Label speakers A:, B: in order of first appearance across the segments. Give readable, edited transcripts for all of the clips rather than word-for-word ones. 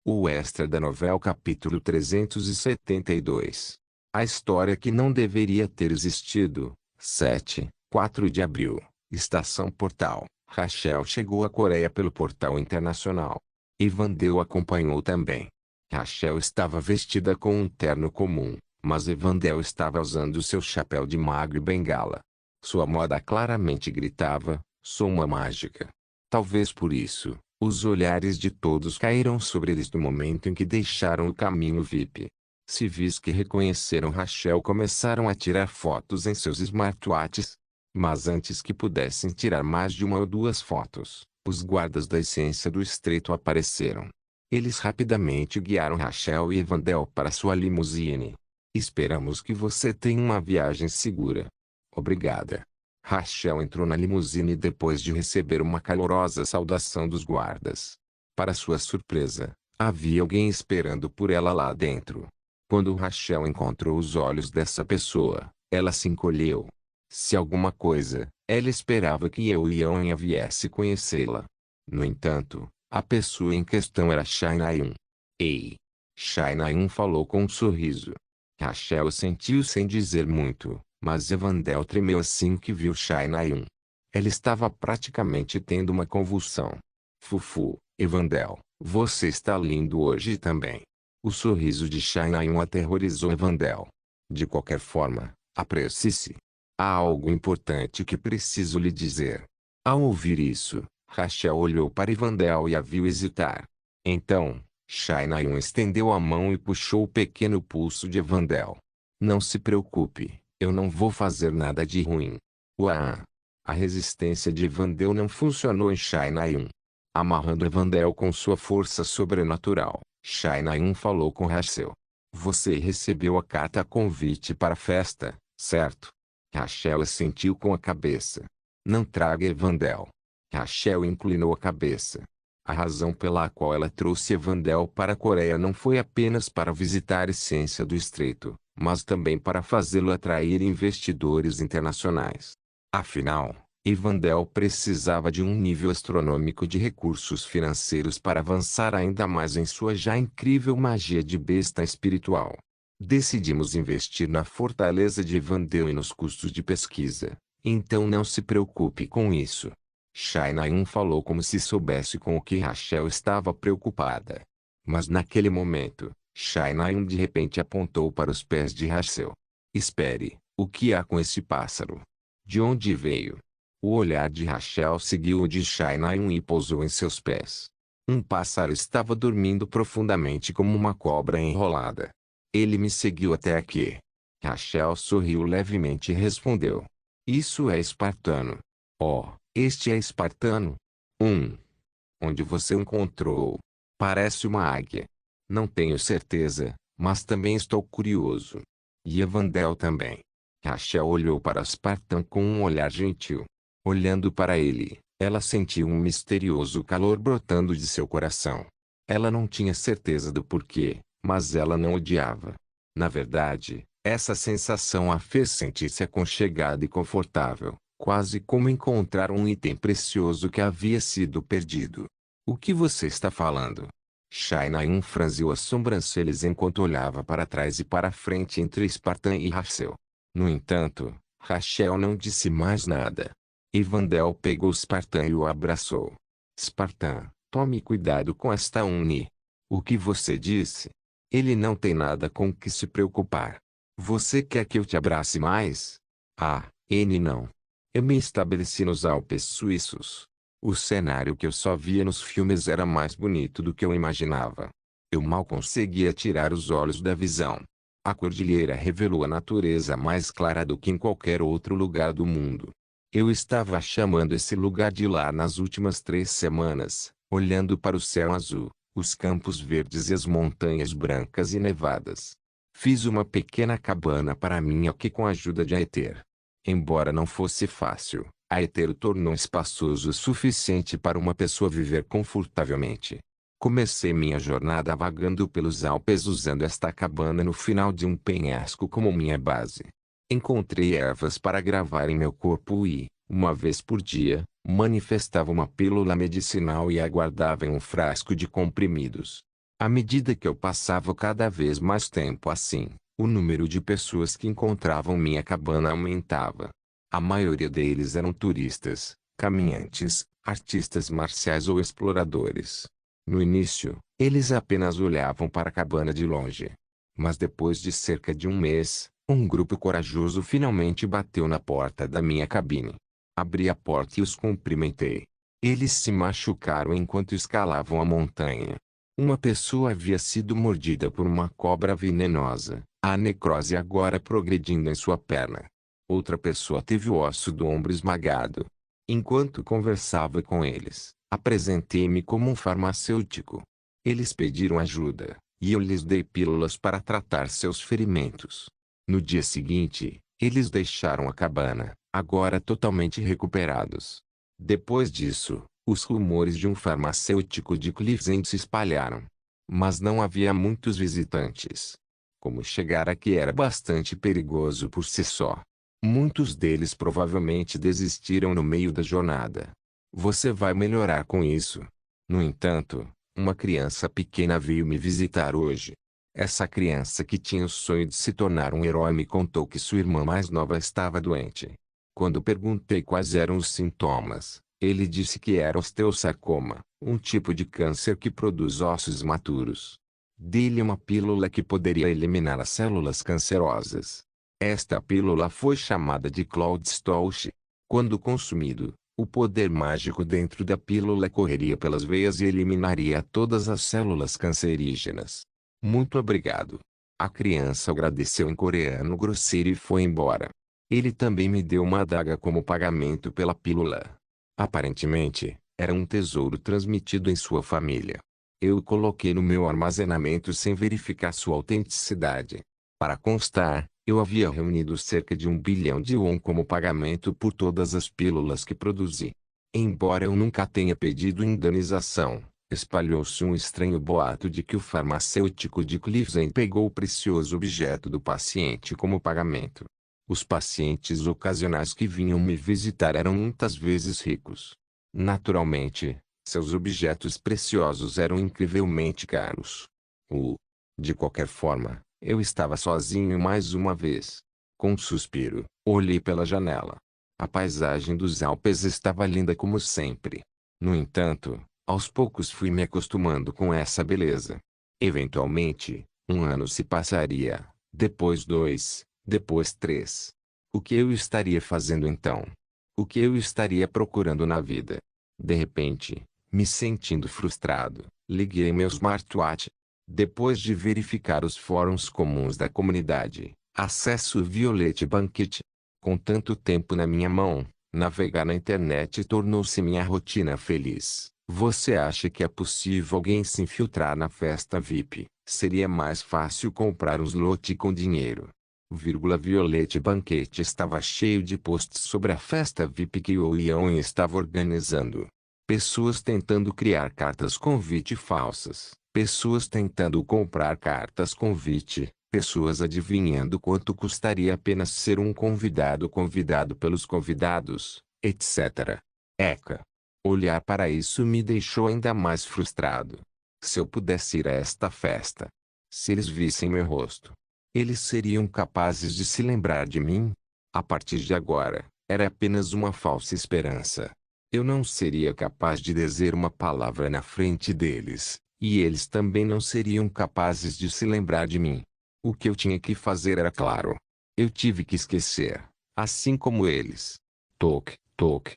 A: O extra da novela capítulo 372. A história que não deveria ter existido. 7, 4 de abril. Estação Portal. Rachel chegou à Coreia pelo portal internacional. Evandeu acompanhou também. Rachel estava vestida com um terno comum, mas Evandel estava usando seu chapéu de mago e bengala. Sua moda claramente gritava, sou uma mágica. Talvez por isso, os olhares de todos caíram sobre eles no momento em que deixaram o caminho VIP. Civis que reconheceram Rachel começaram a tirar fotos em seus smartwatches. Mas antes que pudessem tirar mais de uma ou duas fotos, os guardas da essência do estreito apareceram. Eles rapidamente guiaram Rachel e Evandel para sua limusine. Esperamos que você tenha uma viagem segura. Obrigada. Rachel entrou na limusine depois de receber uma calorosa saudação dos guardas. Para sua surpresa, havia alguém esperando por ela lá dentro. Quando Rachel encontrou os olhos dessa pessoa, ela se encolheu. Se alguma coisa, ela esperava que eu e Anya viesse conhecê-la. No entanto, a pessoa em questão era Shai Na-eun. Ei! Shai Na-eun falou com um sorriso. Rachel sentiu sem dizer muito, mas Evandel tremeu assim que viu Shai Na-eun. Ela estava praticamente tendo uma convulsão. Fufu, Evandel, você está lindo hoje também. O sorriso de Shai Na-eun aterrorizou Evandel. De qualquer forma, apresse-se. Há algo importante que preciso lhe dizer. Ao ouvir isso, Rachel olhou para Evandel e a viu hesitar. Então, Shai Na-eun estendeu a mão e puxou o pequeno pulso de Evandel. Não se preocupe, eu não vou fazer nada de ruim. Uau! A resistência de Evandel não funcionou em Shai Na-eun. Amarrando Evandel com sua força sobrenatural, Shai Na-eun falou com Rachel. Você recebeu a carta convite para a festa, certo? Rachel assentiu com a cabeça. Não traga Evandel. Rachel inclinou a cabeça. A razão pela qual ela trouxe Evandel para a Coreia não foi apenas para visitar a essência do estreito, mas também para fazê-lo atrair investidores internacionais. Afinal, Evandel precisava de um nível astronômico de recursos financeiros para avançar ainda mais em sua já incrível magia de besta espiritual. Decidimos investir na fortaleza de Evandel e nos custos de pesquisa, então não se preocupe com isso. Shai Na-eun falou como se soubesse com o que Rachel estava preocupada. Mas naquele momento, Shai Na-eun de repente apontou para os pés de Rachel. Espere, o que há com esse pássaro? De onde veio? O olhar de Rachel seguiu o de Shai Na-eun e pousou em seus pés. Um pássaro estava dormindo profundamente como uma cobra enrolada. Ele me seguiu até aqui. Rachel sorriu levemente e respondeu. Isso é espartano. Oh, este é espartano? Onde você o encontrou? Parece uma águia. Não tenho certeza, mas também estou curioso. E Evandel também. Rachel olhou para Spartan com um olhar gentil. Olhando para ele, ela sentiu um misterioso calor brotando de seu coração. Ela não tinha certeza do porquê, mas ela não odiava. Na verdade, essa sensação a fez sentir-se aconchegada e confortável, quase como encontrar um item precioso que havia sido perdido. O que você está falando? Shai Na-eun franziu as sobrancelhas enquanto olhava para trás e para frente entre Spartan e Rachel. No entanto, Rachel não disse mais nada. Evandel pegou Spartan e o abraçou. Spartan, tome cuidado com esta Uni. O que você disse? Ele não tem nada com que se preocupar. Você quer que eu te abrace mais? Ah, N não. Eu me estabeleci nos Alpes suíços. O cenário que eu só via nos filmes era mais bonito do que eu imaginava. Eu mal conseguia tirar os olhos da visão. A cordilheira revelou a natureza mais clara do que em qualquer outro lugar do mundo. Eu estava chamando esse lugar de lar nas últimas 3 semanas, olhando para o céu azul, os campos verdes e as montanhas brancas e nevadas. Fiz uma pequena cabana para mim aqui com a ajuda de Aether. Embora não fosse fácil, Aether o tornou espaçoso o suficiente para uma pessoa viver confortavelmente. Comecei minha jornada vagando pelos Alpes usando esta cabana no final de um penhasco como minha base. Encontrei ervas para gravar em meu corpo e, uma vez por dia, manifestava uma pílula medicinal e aguardava em um frasco de comprimidos. À medida que eu passava cada vez mais tempo assim, o número de pessoas que encontravam minha cabana aumentava. A maioria deles eram turistas, caminhantes, artistas marciais ou exploradores. No início, eles apenas olhavam para a cabana de longe. Mas depois de cerca de um mês, um grupo corajoso finalmente bateu na porta da minha cabine. Abri a porta e os cumprimentei. Eles se machucaram enquanto escalavam a montanha. Uma pessoa havia sido mordida por uma cobra venenosa, a necrose agora progredindo em sua perna. Outra pessoa teve o osso do ombro esmagado. Enquanto conversava com eles, apresentei-me como um farmacêutico. Eles pediram ajuda, e eu lhes dei pílulas para tratar seus ferimentos. No dia seguinte, eles deixaram a cabana, agora totalmente recuperados. Depois disso, os rumores de um farmacêutico de Cleveland se espalharam. Mas não havia muitos visitantes. Como chegar aqui era bastante perigoso por si só. Muitos deles provavelmente desistiram no meio da jornada. Você vai melhorar com isso. No entanto, uma criança pequena veio me visitar hoje. Essa criança que tinha o sonho de se tornar um herói me contou que sua irmã mais nova estava doente. Quando perguntei quais eram os sintomas, ele disse que era osteosarcoma, um tipo de câncer que produz ossos maturos. Dei-lhe uma pílula que poderia eliminar as células cancerosas. Esta pílula foi chamada de Cloud Stolch. Quando consumido, o poder mágico dentro da pílula correria pelas veias e eliminaria todas as células cancerígenas. Muito obrigado. A criança agradeceu em coreano grosseiro e foi embora. Ele também me deu uma adaga como pagamento pela pílula. Aparentemente, era um tesouro transmitido em sua família. Eu o coloquei no meu armazenamento sem verificar sua autenticidade. Para constar, eu havia reunido cerca de 1 bilhão de won como pagamento por todas as pílulas que produzi. Embora eu nunca tenha pedido indenização, espalhou-se um estranho boato de que o farmacêutico de Cleveland pegou o precioso objeto do paciente como pagamento. Os pacientes ocasionais que vinham me visitar eram muitas vezes ricos. Naturalmente, seus objetos preciosos eram incrivelmente caros. De qualquer forma, eu estava sozinho mais uma vez. Com um suspiro, olhei pela janela. A paisagem dos Alpes estava linda como sempre. No entanto, aos poucos fui me acostumando com essa beleza. Eventualmente, um ano se passaria, depois 2, depois 3. O que eu estaria fazendo então? O que eu estaria procurando na vida? De repente, me sentindo frustrado, liguei meu smartwatch. Depois de verificar os fóruns comuns da comunidade, acesso o Violet Banquet. Com tanto tempo na minha mão, navegar na internet tornou-se minha rotina feliz. Você acha que é possível alguém se infiltrar na festa VIP? Seria mais fácil comprar um slot com dinheiro. Violet Banquet estava cheio de posts sobre a festa VIP que o Ion estava organizando. Pessoas tentando criar cartas convite falsas. Pessoas tentando comprar cartas convite, pessoas adivinhando quanto custaria apenas ser um convidado convidado pelos convidados, etc. Eca. Olhar para isso me deixou ainda mais frustrado. Se eu pudesse ir a esta festa, se eles vissem meu rosto, eles seriam capazes de se lembrar de mim? A partir de agora, era apenas uma falsa esperança. Eu não seria capaz de dizer uma palavra na frente deles. E eles também não seriam capazes de se lembrar de mim. O que eu tinha que fazer era claro. Eu tive que esquecer, assim como eles. Toque, toque.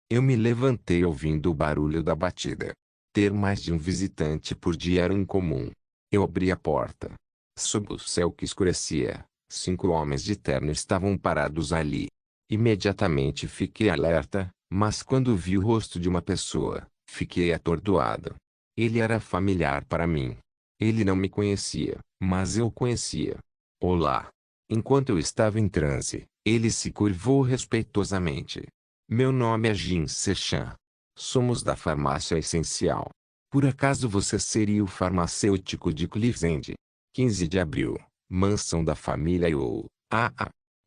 A: Eu me levantei ouvindo o barulho da batida. Ter mais de um visitante por dia era incomum. Eu abri a porta. Sob o céu que escurecia, 5 homens de terno estavam parados ali. Imediatamente fiquei alerta, mas quando vi o rosto de uma pessoa, fiquei atordoado. Ele era familiar para mim. Ele não me conhecia, mas eu o conhecia. Olá. Enquanto eu estava em transe, ele se curvou respeitosamente. Meu nome é Jin Sechan. Somos da farmácia essencial. Por acaso você seria o farmacêutico de Cleveland? 15 de abril. Mansão da família Yo.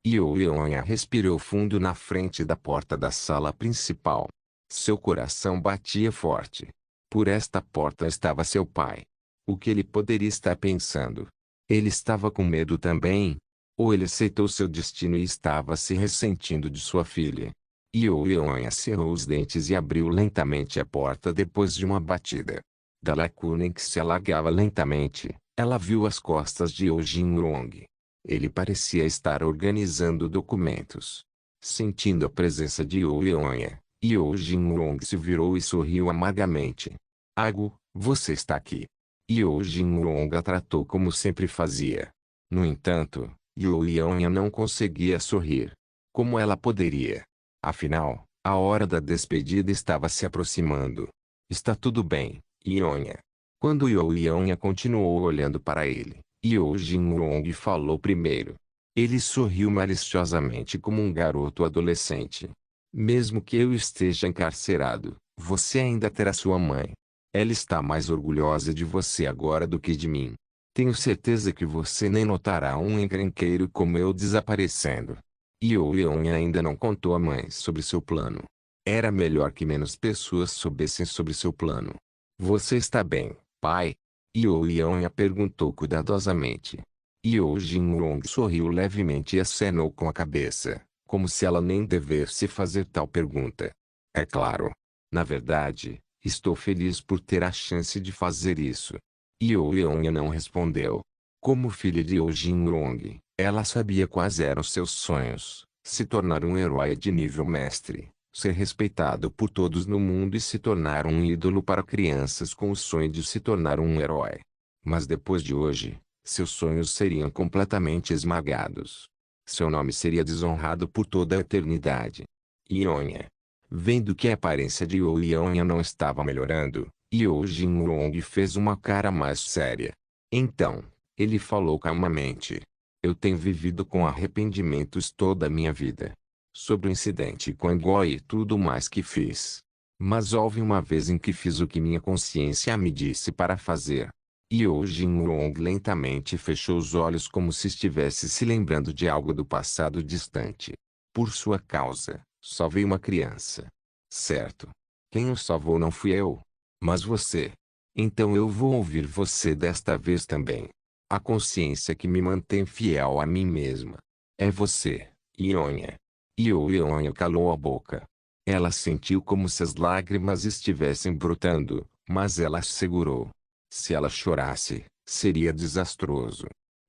A: Ioia respirou fundo na frente da porta da sala principal. Seu coração batia forte. Por esta porta estava seu pai. O que ele poderia estar pensando? Ele estava com medo também? Ou ele aceitou seu destino e estava se ressentindo de sua filha? Yeonha cerrou os dentes e abriu lentamente a porta depois de uma batida. Da lacuna em que se alagava lentamente, ela viu as costas de Oh Jin-rong. Ele parecia estar organizando documentos. Sentindo a presença de Yeonha, Oh Jin-rong se virou e sorriu amargamente. Agu, você está aqui. Oh Jin-rong a tratou como sempre fazia. No entanto, Yeonha não conseguia sorrir. Como ela poderia? Afinal, a hora da despedida estava se aproximando. Está tudo bem, Yeonha. Quando Yeonha continuou olhando para ele, Oh Jin-rong falou primeiro. Ele sorriu maliciosamente como um garoto adolescente. Mesmo que eu esteja encarcerado, você ainda terá sua mãe. Ela está mais orgulhosa de você agora do que de mim. Tenho certeza que você nem notará um encrenqueiro como eu desaparecendo. Yeonha ainda não contou à mãe sobre seu plano. Era melhor que menos pessoas soubessem sobre seu plano. Você está bem, pai? Yeonha perguntou cuidadosamente. Jin-rong sorriu levemente e acenou com a cabeça, como se ela nem devesse fazer tal pergunta. É claro. Na verdade, estou feliz por ter a chance de fazer isso. Yeonha não respondeu. Como filha de Jin-rong, ela sabia quais eram seus sonhos: se tornar um herói de nível mestre, ser respeitado por todos no mundo e se tornar um ídolo para crianças com o sonho de se tornar um herói. Mas depois de hoje, seus sonhos seriam completamente esmagados. Seu nome seria desonrado por toda a eternidade. Yeonha. Vendo que a aparência de Yeonha não estava melhorando, Jin-rong fez uma cara mais séria. Então, ele falou calmamente. Eu tenho vivido com arrependimentos toda a minha vida. Sobre o incidente com Go e tudo mais que fiz. Mas houve uma vez em que fiz o que minha consciência me disse para fazer. Jin-rong lentamente fechou os olhos como se estivesse se lembrando de algo do passado distante. Por sua causa, salvei uma criança. Certo. Quem o salvou não fui eu. Mas você. Então eu vou ouvir você desta vez também. A consciência que me mantém fiel a mim mesma. É você, Yeonha. Yeonha calou a boca. Ela sentiu como se as lágrimas estivessem brotando, mas ela as segurou. Se ela chorasse, seria desastroso.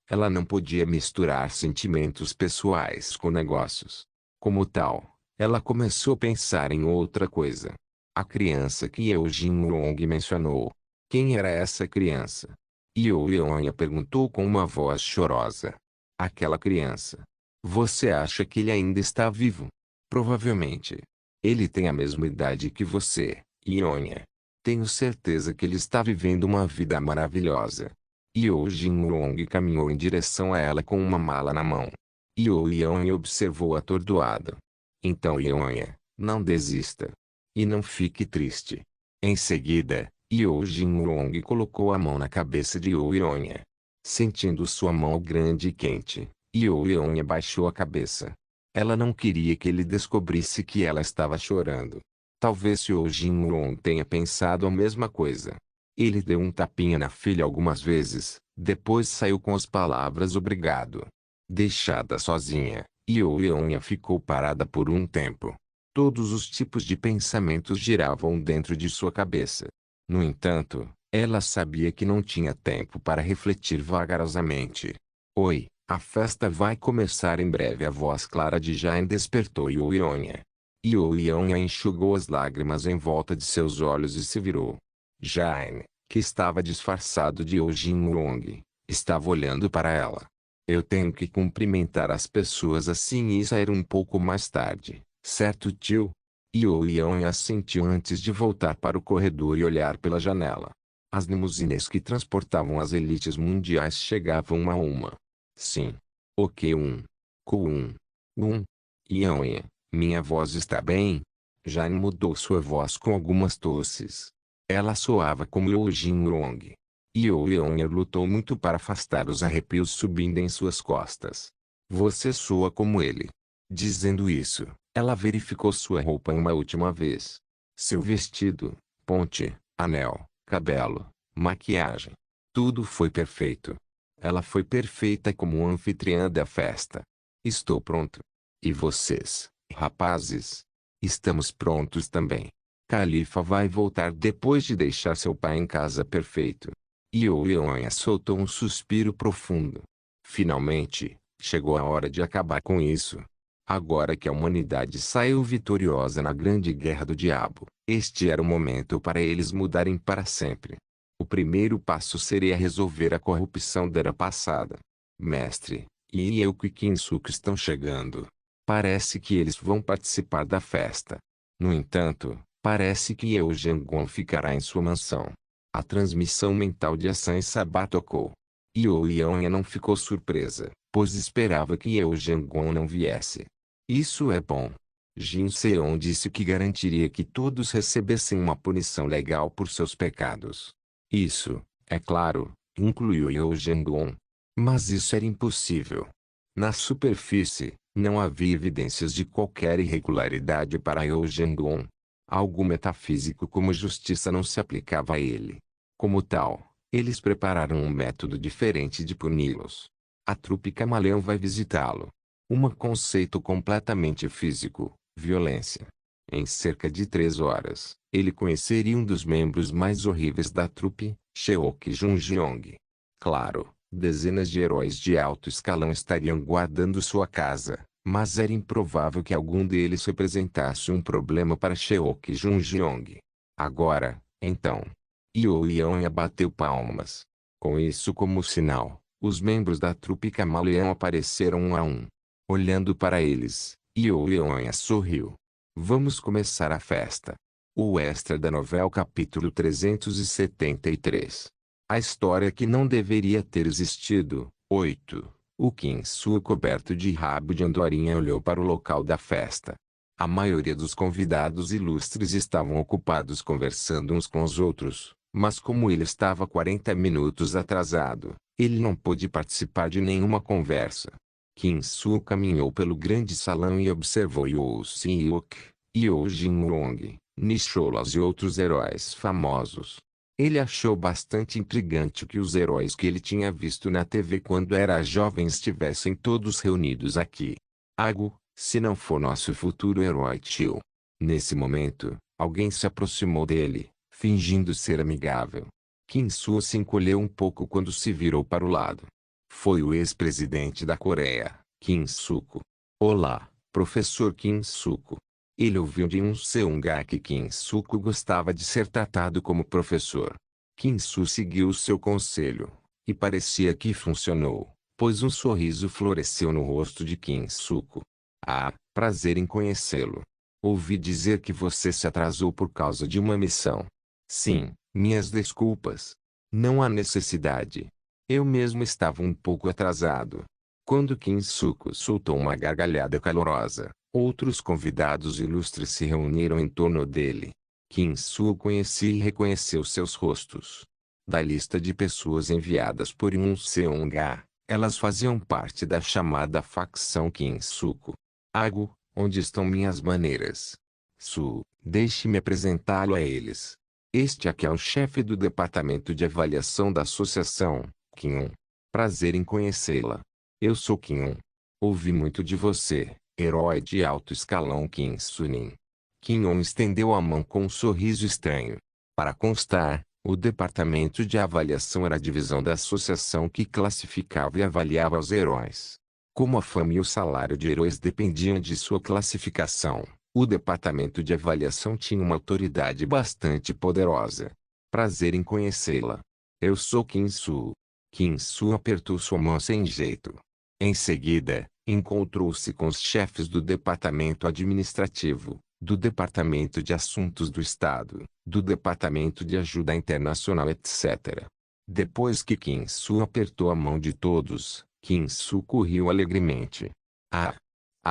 A: Ela não podia misturar sentimentos pessoais com negócios. Como tal, ela começou a pensar em outra coisa. A criança que Jin-rong mencionou. Quem era essa criança? Yeonha perguntou com uma voz chorosa. Aquela criança. Você acha que ele ainda está vivo? Provavelmente. Ele tem a mesma idade que você, Yeonha. Tenho certeza que ele está vivendo uma vida maravilhosa. Jin-rong caminhou em direção a ela com uma mala na mão. Yeonha observou atordoado. Então Yeonha, não desista. E não fique triste. Em seguida, Jin-rong colocou a mão na cabeça de Yeonha. Sentindo sua mão grande e quente, Yeonha baixou a cabeça. Ela não queria que ele descobrisse que ela estava chorando. Talvez Jin-rong tenha pensado a mesma coisa. Ele deu um tapinha na filha algumas vezes, depois saiu com as palavras obrigado. Deixada sozinha, Yeonha ficou parada por um tempo. Todos os tipos de pensamentos giravam dentro de sua cabeça. No entanto, ela sabia que não tinha tempo para refletir vagarosamente. Oi, a festa vai começar em breve. A voz clara de Jain despertou Yeonha. Yeonha enxugou as lágrimas em volta de seus olhos e se virou. Jain, que estava disfarçado de Jin-rong, estava olhando para ela. Eu tenho que cumprimentar as pessoas assim e sair um pouco mais tarde, certo, tio? Yeonha assentiu antes de voltar para o corredor e olhar pela janela. As limusines que transportavam as elites mundiais chegavam uma a uma. Sim. Ok, Ku-um. Yeonha, minha voz está bem? Jain mudou sua voz com algumas tosses. Ela soava como Jin-rong. Yeonha lutou muito para afastar os arrepios subindo em suas costas. Você soa como ele. Dizendo isso, ela verificou sua roupa uma última vez. Seu vestido, ponte, anel, cabelo, maquiagem. Tudo foi perfeito. Ela foi perfeita como anfitriã da festa. Estou pronto. E vocês, rapazes? Estamos prontos também. Califa vai voltar depois de deixar seu pai em casa perfeito. Ionha soltou um suspiro profundo. Finalmente, chegou a hora de acabar com isso. Agora que a humanidade saiu vitoriosa na grande guerra do diabo, este era o momento para eles mudarem para sempre. O primeiro passo seria resolver a corrupção da era passada. Mestre, Ieuk e Kinsuke estão chegando. Parece que eles vão participar da festa. No entanto, parece que Yeo Jangon ficará em sua mansão. A transmissão mental de Asan Sabá tocou. Ionha não ficou surpresa, pois esperava que Yeo Jangon não viesse. Isso é bom. Jin Seon disse que garantiria que todos recebessem uma punição legal por seus pecados. Isso, é claro, incluiu Yeo Jangon. Mas isso era impossível. Na superfície, não havia evidências de qualquer irregularidade para Yeo Jangon. Algo metafísico como justiça não se aplicava a ele. Como tal, eles prepararam um método diferente de puni-los. A trupe camaleão vai visitá-lo. Conceito completamente físico, violência. Em cerca de 3 horas, ele conheceria um dos membros mais horríveis da trupe, Sheok Junjeong. Claro, dezenas de heróis de alto escalão estariam guardando sua casa, mas era improvável que algum deles representasse um problema para Sheok Junjeong. Agora, então, Ionha bateu palmas. Com isso como sinal, os membros da trupe camaleão apareceram um a um. Olhando para eles, Ionha sorriu. Vamos começar a festa. O extra da novela capítulo 373. A história que não deveria ter existido. 8. O Kinsu coberto de rabo de andorinha olhou para o local da festa. A maioria dos convidados ilustres estavam ocupados conversando uns com os outros, mas como ele estava 40 minutos atrasado, ele não pôde participar de nenhuma conversa. Kinsu caminhou pelo grande salão e observou Yeo Seok, Yeo Jinrong, Nicholas e outros heróis famosos. Ele achou bastante intrigante que os heróis que ele tinha visto na TV quando era jovem estivessem todos reunidos aqui. Ago, se não for nosso futuro herói tio. Nesse momento, alguém se aproximou dele, fingindo ser amigável. Kinsu se encolheu um pouco quando se virou para o lado. Foi o ex-presidente da Coreia, Kim Suk-woo. Olá, professor Kim Suk-woo. Ele ouviu de um Seung-ga que Kim Suk-woo gostava de ser tratado como professor. Kim Su seguiu seu conselho, e parecia que funcionou, pois um sorriso floresceu no rosto de Kim Suk-woo. Ah, prazer em conhecê-lo. Ouvi dizer que você se atrasou por causa de uma missão. Sim, minhas desculpas. Não há necessidade. Eu mesmo estava um pouco atrasado. Quando Kim Suk-woo soltou uma gargalhada calorosa, outros convidados ilustres se reuniram em torno dele. Kim Suk conhecia e reconheceu seus rostos. Da lista de pessoas enviadas por Seung-ga, elas faziam parte da chamada facção Kim Suk-woo. Ago, onde estão minhas maneiras? Deixe-me apresentá-lo a eles. Este aqui é o chefe do departamento de avaliação da associação, Kim. Prazer em conhecê-la. Eu sou Kim. Ouvi muito de você, herói de alto escalão Kim Sunin. Kim estendeu a mão com um sorriso estranho. Para constar, o departamento de avaliação era a divisão da associação que classificava e avaliava os heróis. Como a fama e o salário de heróis dependiam de sua classificação, o departamento de avaliação tinha uma autoridade bastante poderosa. Prazer em conhecê-la. Eu sou Kim Su. Kim Su apertou sua mão sem jeito. Em seguida, encontrou-se com os chefes do departamento administrativo, do departamento de assuntos do Estado, do departamento de ajuda internacional etc. Depois que Kim Su apertou a mão de todos, Kim Su riu alegremente.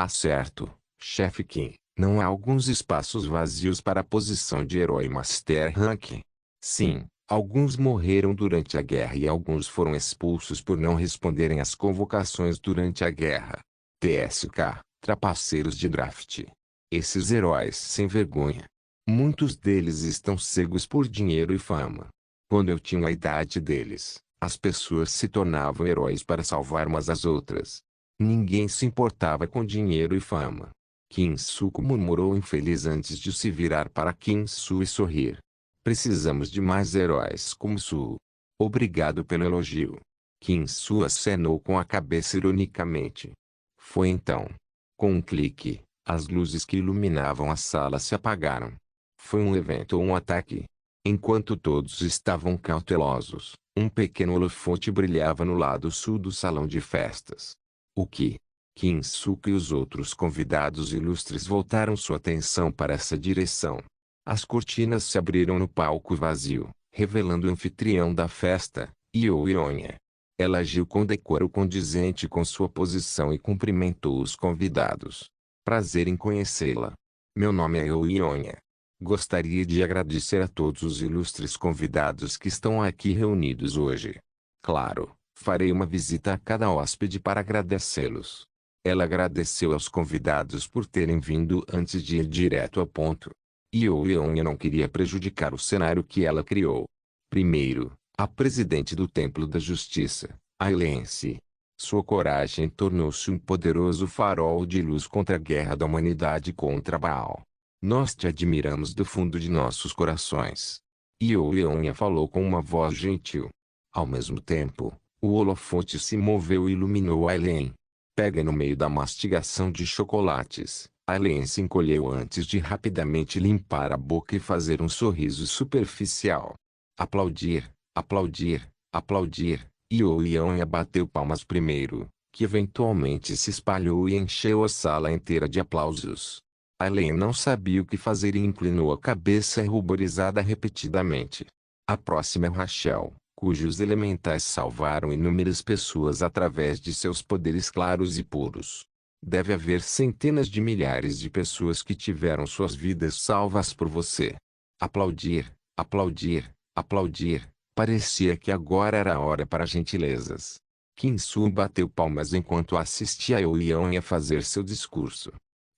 A: Certo, chefe Kim, não há alguns espaços vazios para a posição de herói Master Rank? Sim. Alguns morreram durante a guerra e alguns foram expulsos por não responderem às convocações durante a guerra. TSK, trapaceiros de draft. Esses heróis sem vergonha. Muitos deles estão cegos por dinheiro e fama. Quando eu tinha a idade deles, As pessoas se tornavam heróis para salvar umas às outras. Ninguém se importava com dinheiro e fama. Kinsuko murmurou infeliz antes de se virar para Kinsu e sorrir. Precisamos de mais heróis como Su. Obrigado pelo elogio. Kinsu acenou com a cabeça ironicamente. Foi então. Com um clique, as luzes que iluminavam a sala se apagaram. Foi um evento ou um ataque? Enquanto todos estavam cautelosos, um pequeno holofote brilhava no lado sul do salão de festas. O que? Kinsuke e os outros convidados ilustres voltaram sua atenção para essa direção. As cortinas se abriram no palco vazio, revelando o anfitrião da festa, Io Ionia. Ela agiu com decoro condizente com sua posição e cumprimentou os convidados. Prazer em conhecê-la. Meu nome é Io Ionia. Gostaria de agradecer a todos os ilustres convidados que estão aqui reunidos hoje. Claro, farei uma visita a cada hóspede para agradecê-los. Ela agradeceu aos convidados por terem vindo antes de ir direto ao ponto. Io Ionia não queria prejudicar o cenário que ela criou. Primeiro, a presidente do Templo da Justiça, Ailense. Sua coragem tornou-se um poderoso farol de luz contra a guerra da humanidade contra Baal. Nós te admiramos do fundo de nossos corações. Io Ionia falou com uma voz gentil. Ao mesmo tempo, o holofote se moveu e iluminou Aileen. Pega no meio da mastigação de chocolates. Aileen se encolheu antes de rapidamente limpar a boca e fazer um sorriso superficial. Aplaudir, aplaudir, aplaudir. Io Ionia bateu palmas primeiro, que eventualmente se espalhou e encheu a sala inteira de aplausos. Aileen não sabia o que fazer e inclinou a cabeça ruborizada repetidamente. A próxima é Rachel, cujos elementais salvaram inúmeras pessoas através de seus poderes claros e puros. Deve haver centenas de milhares de pessoas que tiveram suas vidas salvas por você. Aplaudir, aplaudir, aplaudir. Parecia que agora era a hora para gentilezas. Kinsu bateu palmas enquanto assistia a Ionia fazer seu discurso.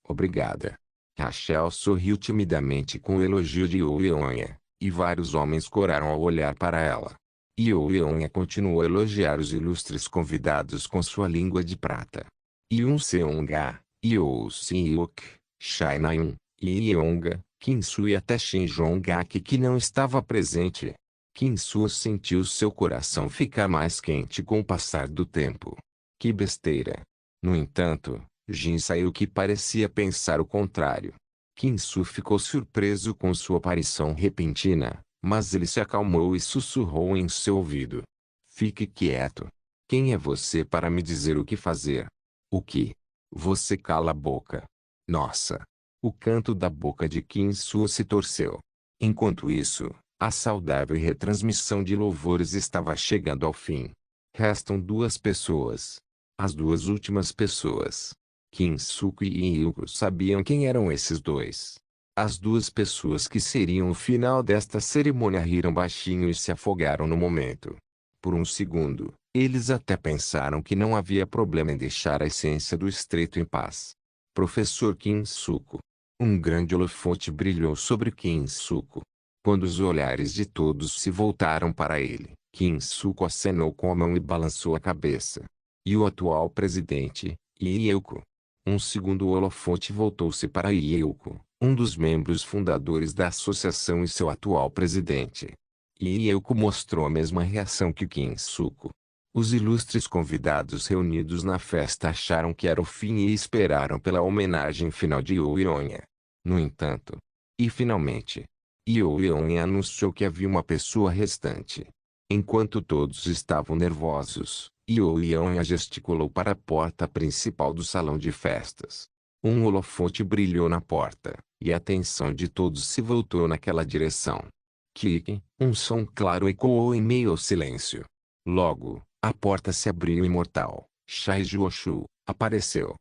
A: Obrigada. Rachel sorriu timidamente com o elogio de Ionia, e vários homens coraram ao olhar para ela. Ionia continuou a elogiar os ilustres convidados com sua língua de prata. Yun Seonga, Io Seok, Shainayun, Ionga, Kinsu e até Shin Jongak que não estava presente. Kinsu sentiu seu coração ficar mais quente com o passar do tempo. Que besteira! No entanto, Jin saiu que parecia pensar o contrário. Kinsu ficou surpreso com sua aparição repentina, mas ele se acalmou e sussurrou em seu ouvido. Fique quieto. Quem é você para me dizer o que fazer? O que? Você cala a boca. Nossa! O canto da boca de Kinsu se torceu. Enquanto isso, a saudável retransmissão de louvores estava chegando ao fim. Restam duas pessoas. As duas últimas pessoas. Kinsuke e Yuko sabiam quem eram esses dois. As duas pessoas que seriam o final desta cerimônia riram baixinho e se afogaram no momento. Por um segundo, eles até pensaram que não havia problema em deixar a essência do estreito em paz. Professor Kinsuko. Um grande holofote brilhou sobre Kinsuko. Quando os olhares de todos se voltaram para ele, Kinsuko acenou com a mão e balançou a cabeça. E o atual presidente, Ieuko. Um segundo holofote voltou-se para Ieuko, um dos membros fundadores da associação e seu atual presidente. Ieuko mostrou a mesma reação que Kinsuko. Os ilustres convidados reunidos na festa acharam que era o fim e esperaram pela homenagem final de Ionia. No entanto, e finalmente, Ionia anunciou que havia uma pessoa restante. Enquanto todos estavam nervosos, Ionia gesticulou para a porta principal do salão de festas. Um holofote brilhou na porta, e a atenção de todos se voltou naquela direção. Clique, um som claro ecoou em meio ao silêncio. Logo, a porta se abriu e imortal, Shai Joshu, apareceu.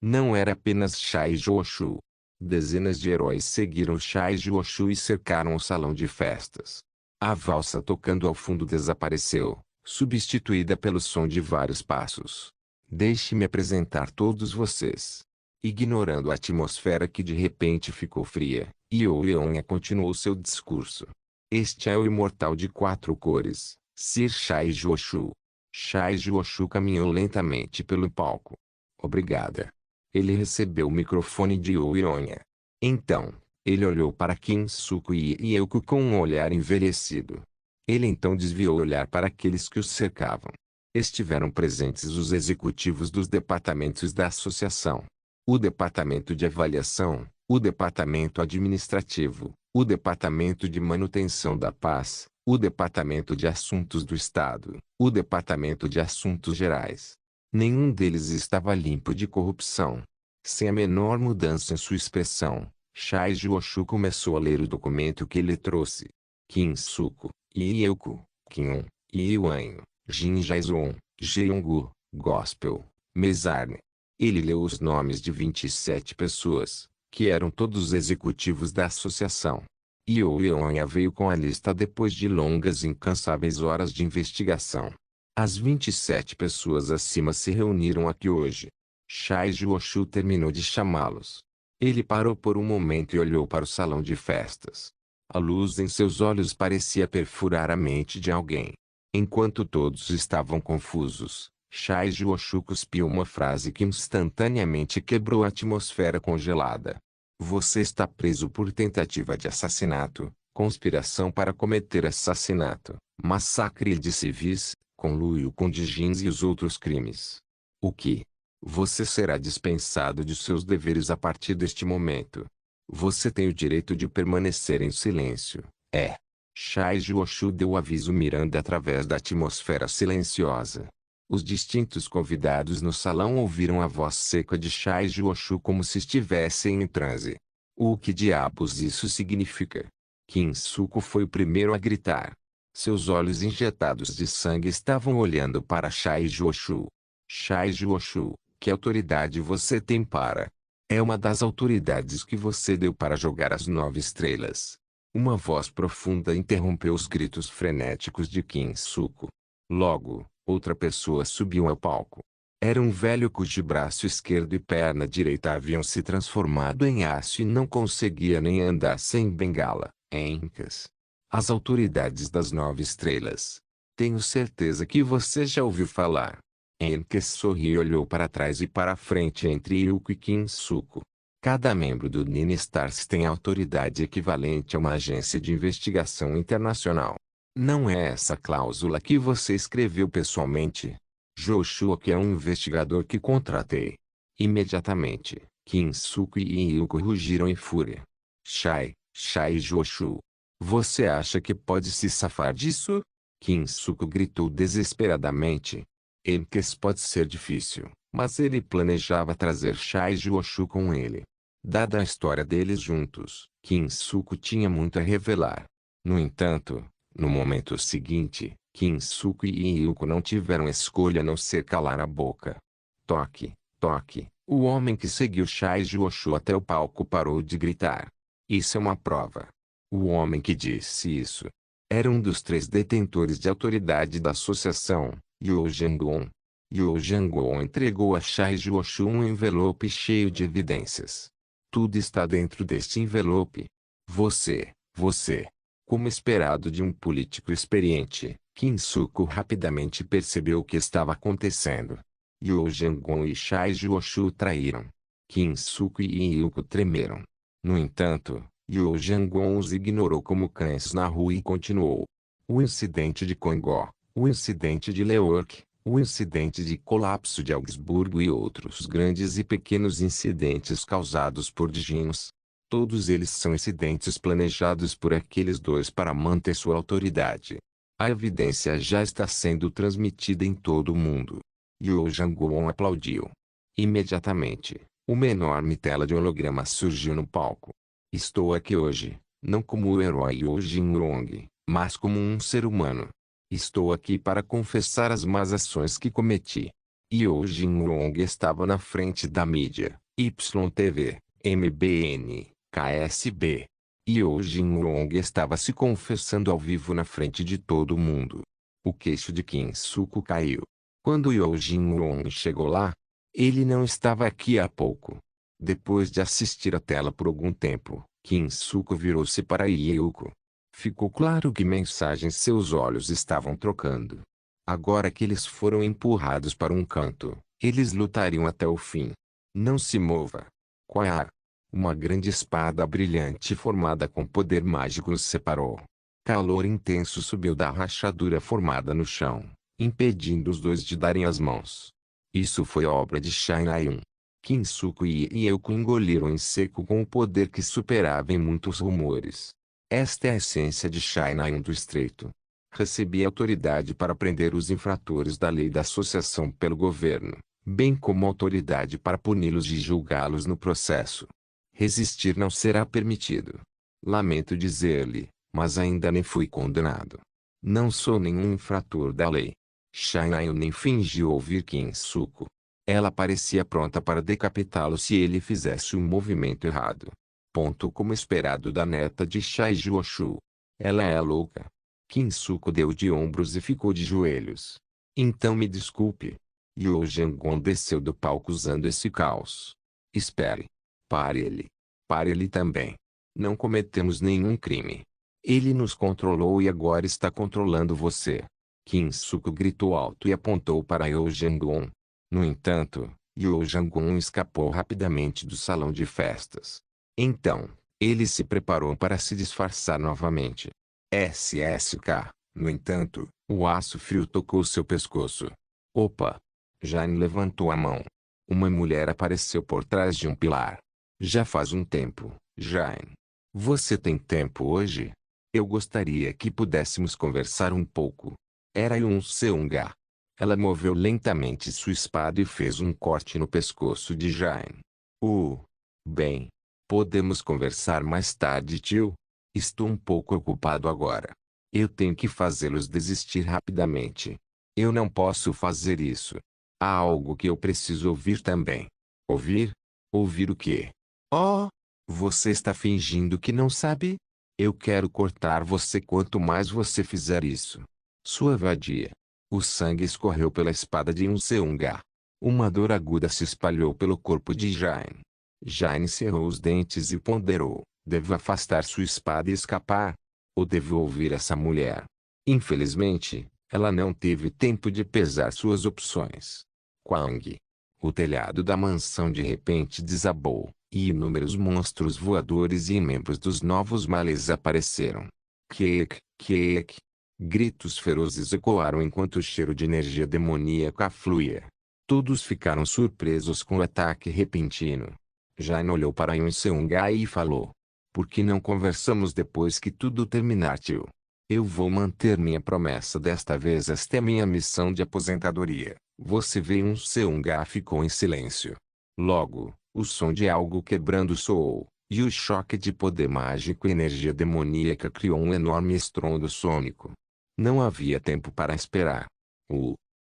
A: Não era apenas Shai Joshu. Dezenas de heróis seguiram Shai Joshu e cercaram o salão de festas. A valsa tocando ao fundo desapareceu, substituída pelo som de vários passos. Deixe-me apresentar todos vocês. Ignorando a atmosfera que de repente ficou fria, Ionia continuou seu discurso. Este é o imortal de quatro cores, Sir Shai Juoshu. Shai Juoshu caminhou lentamente pelo palco. Obrigada. Ele recebeu o microfone de Uironya. Então, ele olhou para Kinsuko e Yuko com um olhar envelhecido. Ele então desviou o olhar para aqueles que os cercavam. Estiveram presentes os executivos dos departamentos da associação. O departamento de avaliação, o departamento administrativo, o departamento de manutenção da paz, o departamento de assuntos do Estado, o departamento de assuntos gerais. Nenhum deles estava limpo de corrupção. Sem a menor mudança em sua expressão, Shai Juoshu começou a ler o documento que ele trouxe. Kinsuko, Yuko, Kion, Yuanho, Jin Jaizon, Jeongu, Gospel, Mezarne. Ele leu os nomes de 27 pessoas, que eram todos os executivos da associação. Yuanha veio com a lista depois de longas e incansáveis horas de investigação. As 27 pessoas acima se reuniram aqui hoje. Shai Juoshu terminou de chamá-los. Ele parou por um momento e olhou para o salão de festas. A luz em seus olhos parecia perfurar a mente de alguém. Enquanto todos estavam confusos, Shai Juoshu cuspiu uma frase que instantaneamente quebrou a atmosfera congelada. Você está preso por tentativa de assassinato, conspiração para cometer assassinato, massacre de civis, conluio com Dijins e os outros crimes. O que? Você será dispensado de seus deveres a partir deste momento. Você tem o direito de permanecer em silêncio. Shai Juoshu deu o aviso mirando através da atmosfera silenciosa. Os distintos convidados no salão ouviram a voz seca de Shai Juoshu como se estivessem em transe. O que diabos isso significa? Kinsuko foi o primeiro a gritar. Seus olhos injetados de sangue estavam olhando para Shai Juoshu. Shai Juoshu, que autoridade você tem para? É uma das autoridades que você deu para jogar as 9 estrelas. Uma voz profunda interrompeu os gritos frenéticos de Kinsuko. Logo, outra pessoa subiu ao palco. Era um velho cujo braço esquerdo e perna direita haviam se transformado em aço e não conseguia nem andar sem bengala. Encas. As autoridades das 9 estrelas. Tenho certeza que você já ouviu falar. Encas sorriu e olhou para trás e para a frente entre Yuko e Kinsuko. Cada membro do Nine Stars tem autoridade equivalente a uma agência de investigação internacional. Não é essa cláusula que você escreveu pessoalmente? Joshua que é um investigador que contratei. Imediatamente, Kinsuko e Yuko rugiram em fúria. Shai Joshu. Você acha que pode se safar disso? Kinsuko gritou desesperadamente. Encas pode ser difícil, mas ele planejava trazer Shai Joshu com ele. Dada a história deles juntos, Kinsuko tinha muito a revelar. No entanto, no momento seguinte, Kinsuko e Yuko não tiveram escolha a não ser calar a boca. Toque, toque. O homem que seguiu Shai Joshu até o palco parou de gritar. Isso é uma prova. O homem que disse isso era um dos 3 detentores de autoridade da associação, Yu Jangwon. Yu Jangwon entregou a Shai Joshu um envelope cheio de evidências. Tudo está dentro deste envelope. Você. Como esperado de um político experiente, Kinsuko rapidamente percebeu o que estava acontecendo. Yu Jangwon e Shai Joshu traíram. Kinsuko e Yuko tremeram. No entanto, Yu Jangwon os ignorou como cães na rua e continuou. O incidente de Kongó, o incidente de Leork, o incidente de colapso de Augsburgo e outros grandes e pequenos incidentes causados por Dijins. Todos eles são incidentes planejados por aqueles 2 para manter sua autoridade. A evidência já está sendo transmitida em todo o mundo. Yu Jangwon aplaudiu. Imediatamente, uma enorme tela de holograma surgiu no palco. Estou aqui hoje, não como o herói Yu Jinrong, mas como um ser humano. Estou aqui para confessar as más ações que cometi. Yu Jinrong estava na frente da mídia, YTV, MBN, KSB. Yu Jinrong estava se confessando ao vivo na frente de todo mundo. O queixo de Kinsuko caiu. Quando Yu Jinrong chegou lá, ele não estava aqui há pouco. Depois de assistir a tela por algum tempo, Kinsuko virou-se para Yuko. Ficou claro que mensagens seus olhos estavam trocando. Agora que eles foram empurrados para um canto, eles lutariam até o fim. Não se mova. Quaar. Uma grande espada brilhante formada com poder mágico os separou. Calor intenso subiu da rachadura formada no chão, impedindo os dois de darem as mãos. Isso foi obra de Shinai-un. Kinsuko e Yeuko engoliram em seco com o poder que superava em muitos rumores. Esta é a essência de Shinai-un do Estreito. Recebia autoridade para prender os infratores da lei da associação pelo governo, bem como autoridade para puni-los e julgá-los no processo. Resistir não será permitido. Lamento dizer-lhe, mas ainda nem fui condenado. Não sou nenhum infrator da lei. Shinai-un nem fingiu ouvir Kinsuko. Ela parecia pronta para decapitá-lo se ele fizesse um movimento errado. Ponto como esperado da neta de Shaijuoshu. Ela é louca. Kinsuko deu de ombros e ficou de joelhos. Então me desculpe. Yo Jangon desceu do palco usando esse caos. Espere. Pare ele. Pare ele também. Não cometemos nenhum crime. Ele nos controlou e agora está controlando você. Kinsuko gritou alto e apontou para Yo Jangon. No entanto, Yo Jangon escapou rapidamente do salão de festas. Então, ele se preparou para se disfarçar novamente. SSK. No entanto, o aço frio tocou seu pescoço. Opa! Jane levantou a mão. Uma mulher apareceu por trás de um pilar. Já faz um tempo, Jane. Você tem tempo hoje? Eu gostaria que pudéssemos conversar um pouco. Era Yun Seung-ga. Ela moveu lentamente sua espada e fez um corte no pescoço de Jane. Bem. Podemos conversar mais tarde, tio? Estou um pouco ocupado agora. Eu tenho que fazê-los desistir rapidamente. Eu não posso fazer isso. Há algo que eu preciso ouvir também. Ouvir? Ouvir o quê? Oh! Você está fingindo que não sabe? Eu quero cortar você quanto mais você fizer isso. Sua vadia. O sangue escorreu pela espada de Seung-ga. Uma dor aguda se espalhou pelo corpo de Jane. Jane cerrou os dentes e ponderou. Devo afastar sua espada e escapar? Ou devo ouvir essa mulher? Infelizmente, ela não teve tempo de pesar suas opções. Quang. O telhado da mansão de repente desabou, e inúmeros monstros voadores e membros dos novos males apareceram. Kiek, kiek. Gritos ferozes ecoaram enquanto o cheiro de energia demoníaca fluía. Todos ficaram surpresos com o ataque repentino. Jane olhou para Yun Seung-ga e falou. Por que não conversamos depois que tudo terminar, tio? Eu vou manter minha promessa desta vez. Esta é minha missão de aposentadoria. Você vê. Yun Seung-ga ficou em silêncio. Logo, o som de algo quebrando soou, e o choque de poder mágico e energia demoníaca criou um enorme estrondo sônico. Não havia tempo para esperar.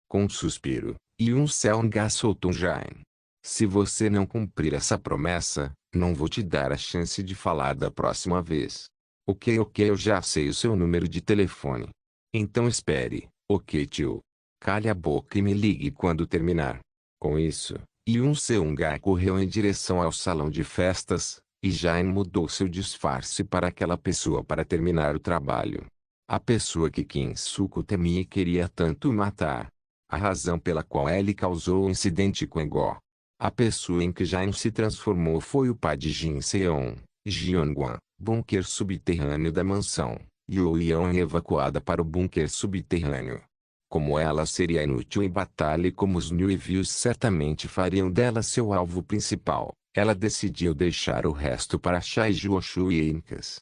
A: Com um suspiro, Yun Seung-ga soltou Jane. Se você não cumprir essa promessa, não vou te dar a chance de falar da próxima vez. Ok, eu já sei o seu número de telefone. Então espere, ok, tio. Cale a boca e me ligue quando terminar. Com isso, Yun Seung-ga correu em direção ao salão de festas, e Jane mudou seu disfarce para aquela pessoa para terminar o trabalho. A pessoa que Kinsuko temia e queria tanto matar. A razão pela qual ele causou o incidente com Ego. A pessoa em que Jane se transformou foi o pai de Jin Seon, Jianguan, bunker subterrâneo da mansão, e Yo Yeon evacuada para o bunker subterrâneo. Como ela seria inútil em batalha e como os Newvies certamente fariam dela seu alvo principal, ela decidiu deixar o resto para Shaijuoshu e Incas.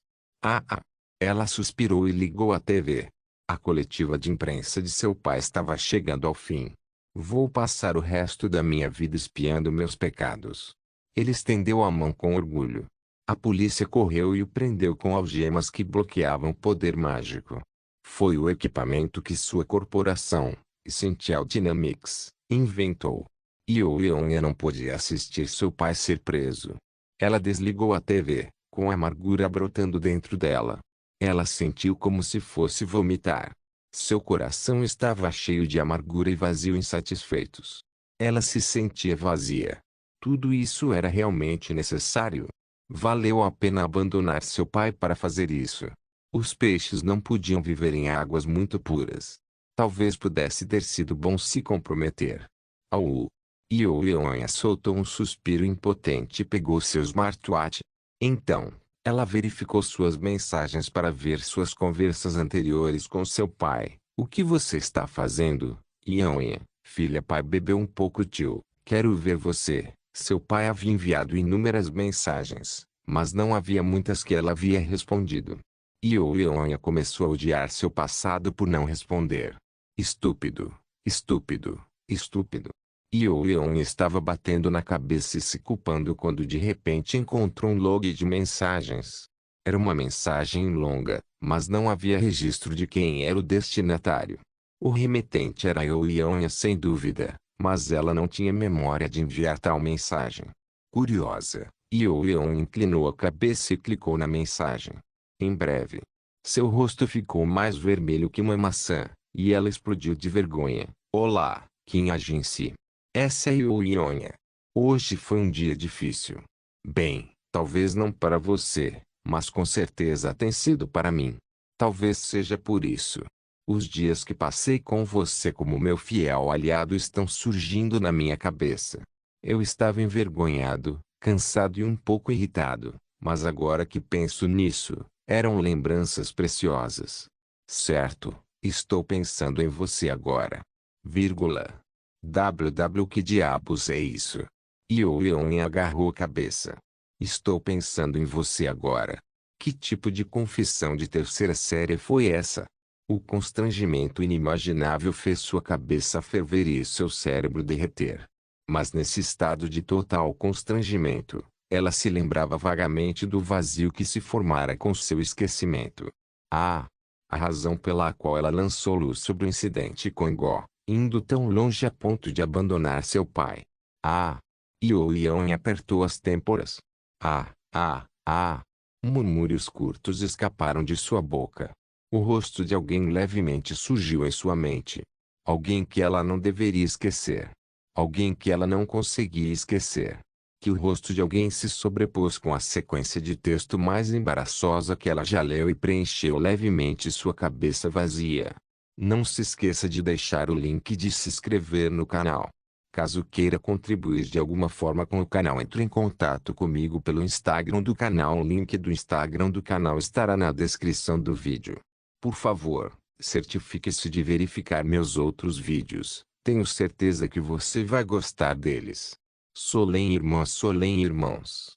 A: Ela suspirou e ligou a TV. A coletiva de imprensa de seu pai estava chegando ao fim. Vou passar o resto da minha vida espiando meus pecados. Ele estendeu a mão com orgulho. A polícia correu e o prendeu com algemas que bloqueavam o poder mágico. Foi o equipamento que sua corporação, Essential Dynamics, inventou. Yo Yeon não podia assistir seu pai ser preso. Ela desligou a TV, com amargura brotando dentro dela. Ela sentiu como se fosse vomitar. Seu coração estava cheio de amargura e vazio insatisfeitos. Ela se sentia vazia. Tudo isso era realmente necessário? Valeu a pena abandonar seu pai para fazer isso? Os peixes não podiam viver em águas muito puras. Talvez pudesse ter sido bom se comprometer. Au! Ioionha soltou um suspiro impotente e pegou seu smartwatch. Então, ela verificou suas mensagens para ver suas conversas anteriores com seu pai. O que você está fazendo, Ioionha? Filha, pai bebeu um pouco, tio. Quero ver você. Seu pai havia enviado inúmeras mensagens, mas não havia muitas que ela havia respondido. Ioionha começou a odiar seu passado por não responder. Estúpido, estúpido, estúpido. Ioionha estava batendo na cabeça e se culpando quando de repente encontrou um log de mensagens. Era uma mensagem longa, mas não havia registro de quem era o destinatário. O remetente era Ioionha sem dúvida, mas ela não tinha memória de enviar tal mensagem. Curiosa, Ioionha inclinou a cabeça e clicou na mensagem. Em breve, seu rosto ficou mais vermelho que uma maçã, e ela explodiu de vergonha. Olá, Kim Agency. Essa é Ioionha. Hoje foi um dia difícil. Bem, talvez não para você, mas com certeza tem sido para mim. Talvez seja por isso. Os dias que passei com você como meu fiel aliado estão surgindo na minha cabeça. Eu estava envergonhado, cansado e um pouco irritado, mas agora que penso nisso, eram lembranças preciosas. Certo, estou pensando em você agora. Vírgula. Que diabos é isso? Ioionha agarrou a cabeça. Estou pensando em você agora. Que tipo de confissão de terceira série foi essa? O constrangimento inimaginável fez sua cabeça ferver e seu cérebro derreter. Mas nesse estado de total constrangimento, ela se lembrava vagamente do vazio que se formara com seu esquecimento. Ah! A razão pela qual ela lançou luz sobre o incidente com Go, indo tão longe a ponto de abandonar seu pai. Ah! Ioionha apertou as têmporas. Ah! Ah! Ah! Murmúrios curtos escaparam de sua boca. O rosto de alguém levemente surgiu em sua mente. Alguém que ela não deveria esquecer. Alguém que ela não conseguia esquecer. Que o rosto de alguém se sobrepôs com a sequência de texto mais embaraçosa que ela já leu e preencheu levemente sua cabeça vazia. Não se esqueça de deixar o link e de se inscrever no canal. Caso queira contribuir de alguma forma com o canal, entre em contato comigo pelo Instagram do canal. O link do Instagram do canal estará na descrição do vídeo. Por favor, certifique-se de verificar meus outros vídeos. Tenho certeza que você vai gostar deles. Solem irmãs, Solem irmãos.